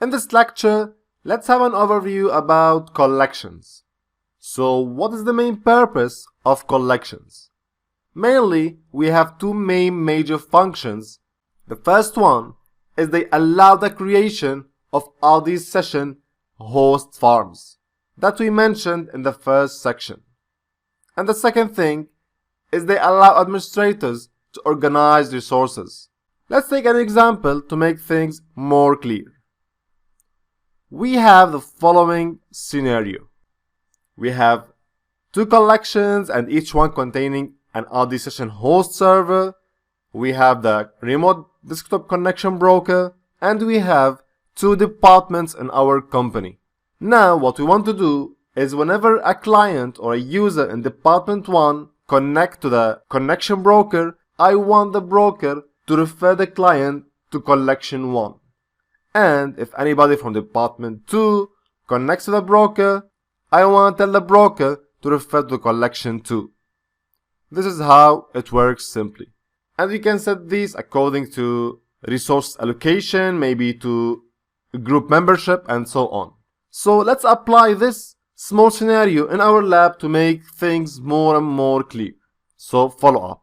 In this lecture, let's have an overview about collections. So what is the main purpose of collections? Mainly, we have two main major functions. The first one is they allow the creation of RDS session host farms that we mentioned in the first section. And the second thing is they allow administrators to organize resources. Let's take an example to make things more clear. We have the following scenario. We have two collections and each one containing an RDS session host server. We have the remote desktop connection broker, and we have two departments in our company. Now what we want to do is whenever a client or a user in department 1 connect to the connection broker, I want the broker to refer the client to collection 1. And if anybody from department 2 connects to the broker, I want to tell the broker to refer to collection 2. This is how it works simply. And we can set these according to resource allocation, maybe to group membership, and so on. So let's apply this small scenario in our lab to make things more and more clear. So follow up.